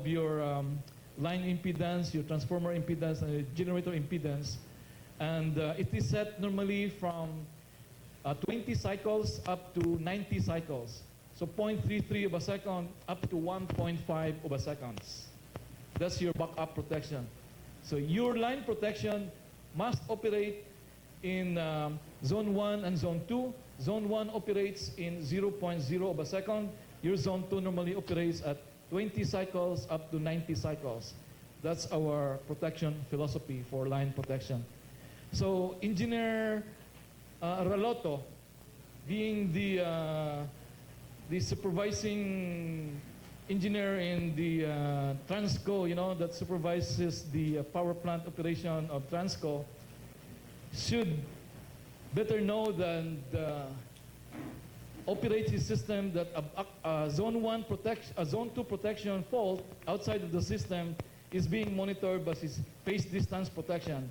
of your line impedance, your transformer impedance, and your generator impedance. And it is set normally from 20 cycles up to 90 cycles. So 0.33 of a second up to 1.5 of a second. That's your backup protection. So your line protection must operate in zone 1 and zone 2. Zone 1 operates in 0.0 of a second. Your zone 2 normally operates at 20 cycles up to 90 cycles. That's our protection philosophy for line protection. So Engineer Raloto, being the supervising engineer in the Transco, that supervises the power plant operation of Transco, should better know than operate his system that a zone 1 a zone 2 protection fault outside of the system is being monitored by his phase distance protection.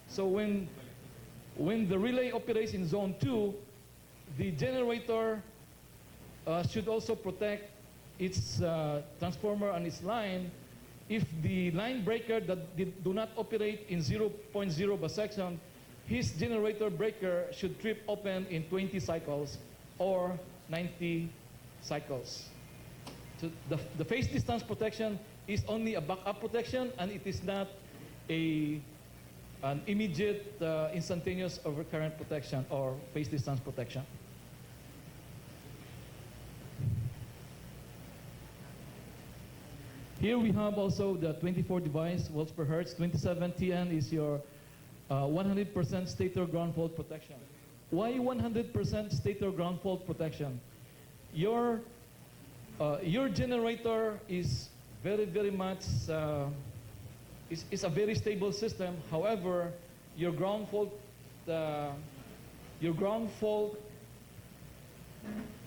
So when the relay operates in zone 2, the generator should also protect its transformer and its line. If the line breaker that do not operate in 0.0 of a second, his generator breaker should trip open in 20 cycles or 90 cycles. So the phase distance protection is only a backup protection, and it is not an immediate instantaneous overcurrent protection or phase distance protection. Here we have also the 24 device volts per hertz. 27 TN is your 100% stator ground fault protection. Why 100% stator ground fault protection? Your generator is very much is a very stable system. However, your ground fault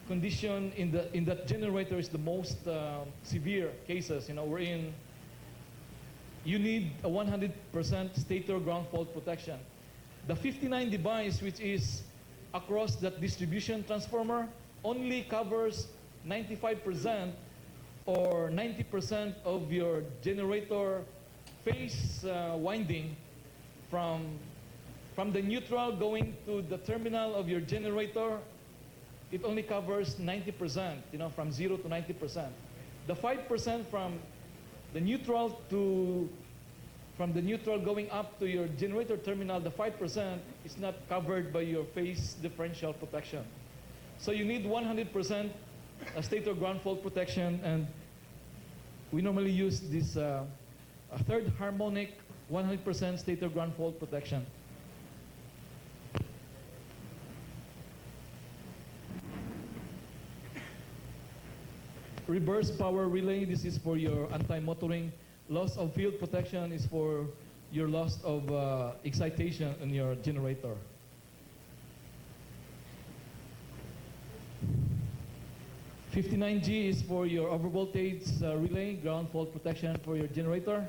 condition in that generator is the most severe cases. Wherein you need a 100% stator ground fault protection. The 59 device, which is across that distribution transformer, only covers 95% or 90% of your generator phase winding from the neutral going to the terminal of your generator. It only covers 90%, from 0 to 90%. The 5% from the neutral going up to your generator terminal, the 5% is not covered by your phase differential protection. So you need 100% stator ground fault protection, and we normally use this a third harmonic 100% stator ground fault protection. Reverse power relay, this is for your anti-motoring. Loss of field protection is for your loss of excitation in your generator. $59G is for your overvoltage relay, ground fault protection for your generator.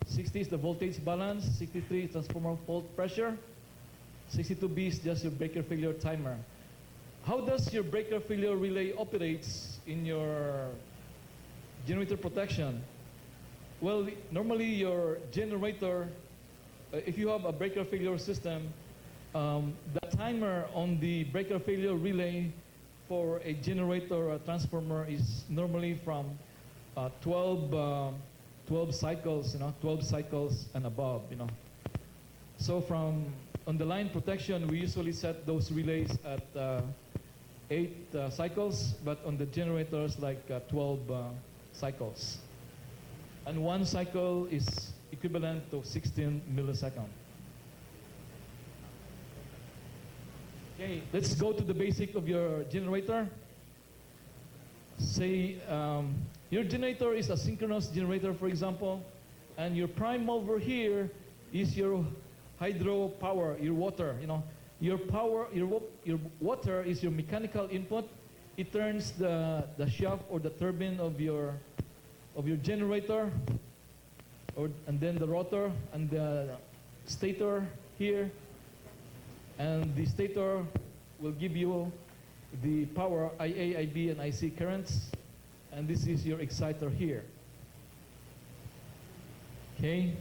60 is the voltage balance. 63 is transformer fault pressure. 62B is just your breaker failure timer. How does your breaker failure relay operates in your generator protection? Well, normally your generator, if you have a breaker failure system, the timer on the breaker failure relay for a generator or a transformer is normally from 12 cycles, 12 cycles and above, So on the line protection, we usually set those relays at 8 cycles, but on the generators like 12 cycles. And one cycle is equivalent to 16 milliseconds. Okay, let's go to the basic of your generator. Say your generator is a synchronous generator, for example, and your prime mover here is your hydropower, your water. Your power, your water is your mechanical input. It turns the shaft or the turbine of your generator, and then the rotor and the stator here, and the stator will give you the power IA, IB, and IC currents, and this is your exciter here. Okay.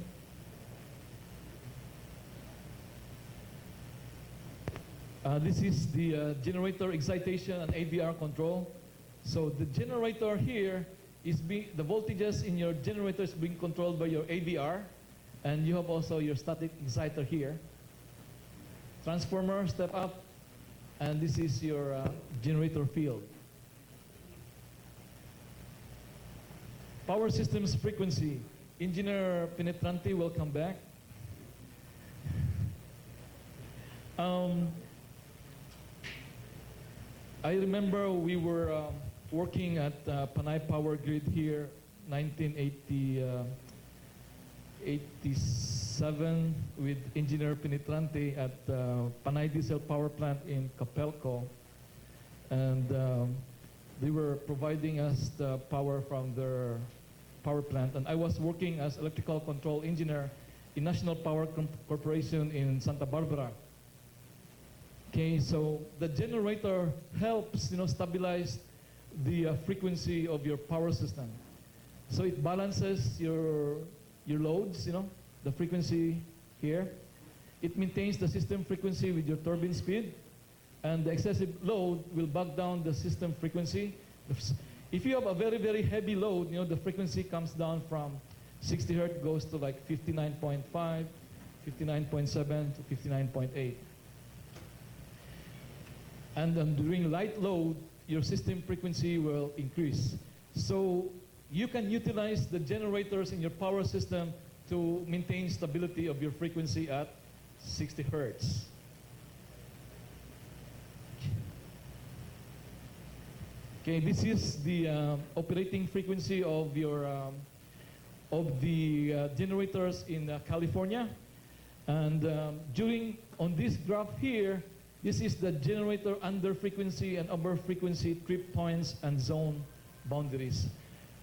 This is the generator excitation and AVR control. So the generator here is the voltages in your generator is being controlled by your AVR, and you have also your static exciter here. Transformer step up, and this is your generator field. Power systems frequency. Engineer Penetrante will come back. I remember we were working at Panay Power Grid here, 1987, with Engineer Penetrante at Panay Diesel Power Plant in Capelco. And they were providing us the power from their power plant. And I was working as electrical control engineer in National Power Corporation in Santa Barbara. Okay, so the generator helps, stabilize the frequency of your power system. So it balances your loads, the frequency here. It maintains the system frequency with your turbine speed, and the excessive load will back down the system frequency. If you have a very, very heavy load, the frequency comes down from 60 hertz, goes to like 59.5, 59.7 to 59.8. And then during light load, your system frequency will increase. So you can utilize the generators in your power system to maintain stability of your frequency at 60 hertz. Okay, this is the operating frequency of your generators in California. And on this graph here, this is the generator under frequency and over frequency trip points and zone boundaries.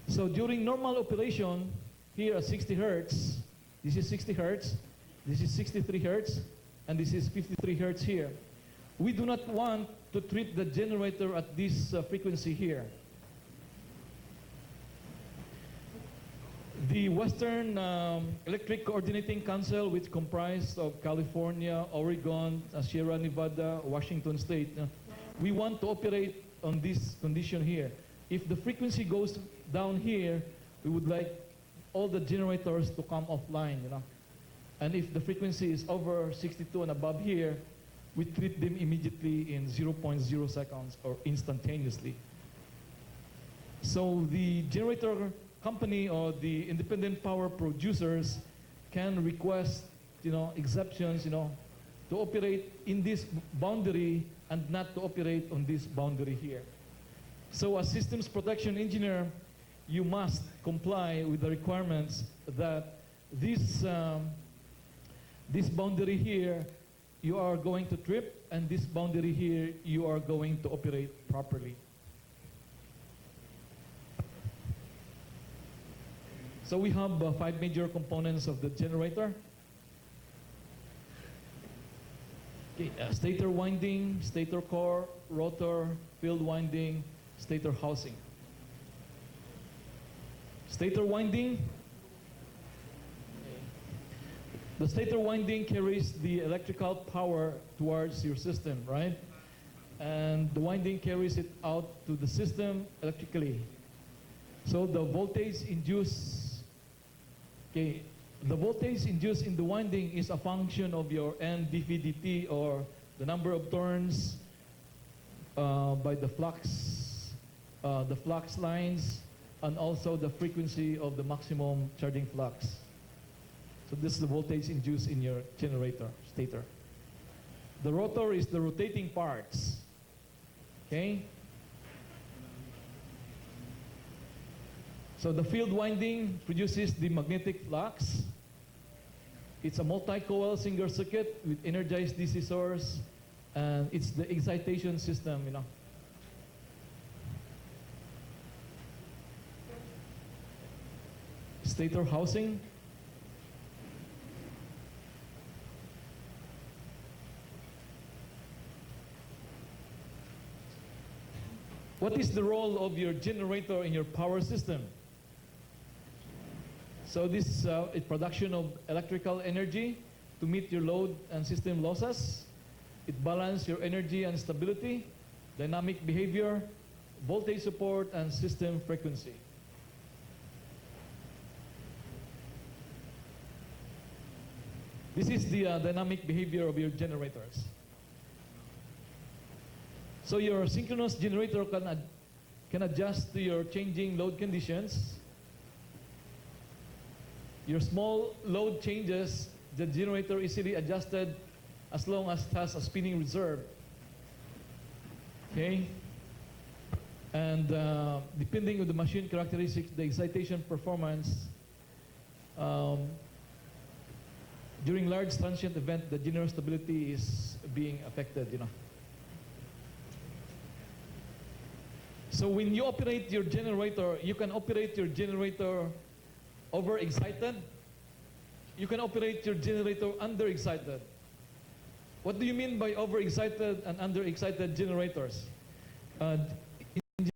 So during normal operation, here at 60 hertz, this is 60 hertz, this is 63 hertz, and this is 53 hertz here. We do not want to trip the generator at this frequency here. The Western Electric Coordinating Council, which comprised of California, Oregon, Sierra Nevada, Washington State, we want to operate on this condition here. If the frequency goes down here, we would like all the generators to come offline, And if the frequency is over 62 and above here, we treat them immediately in 0.0 seconds or instantaneously. So the generator company or the independent power producers can request, exceptions, to operate in this boundary and not to operate on this boundary here. So as systems protection engineer, you must comply with the requirements that this boundary here you are going to trip, and this boundary here you are going to operate properly. So we have 5 major components of the generator. Okay, stator winding, stator core, rotor, field winding, stator housing. Stator winding. The stator winding carries the electrical power towards your system, right? And the winding carries it out to the system electrically. So the voltage induced in the winding is a function of your NdVdt, or the number of turns by the flux lines, and also the frequency of the maximum charging flux. So this is the voltage induced in your generator, stator. The rotor is the rotating parts, okay? So the field winding produces the magnetic flux. It's a multi-coil single circuit with energized DC source, and it's the excitation system, Stator housing. What is the role of your generator in your power system? So this is production of electrical energy to meet your load and system losses. It balances your energy and stability, dynamic behavior, voltage support, and system frequency. This is the dynamic behavior of your generators. So your synchronous generator can adjust to your changing load conditions. Your small load changes, the generator easily adjusted as long as it has a spinning reserve. Okay? And depending on the machine characteristics, the excitation performance, during large transient event, the generator stability is being affected, you know. So when you operate your generator, you can operate your generator overexcited. You can operate your generator underexcited. What do you mean by overexcited and underexcited generators?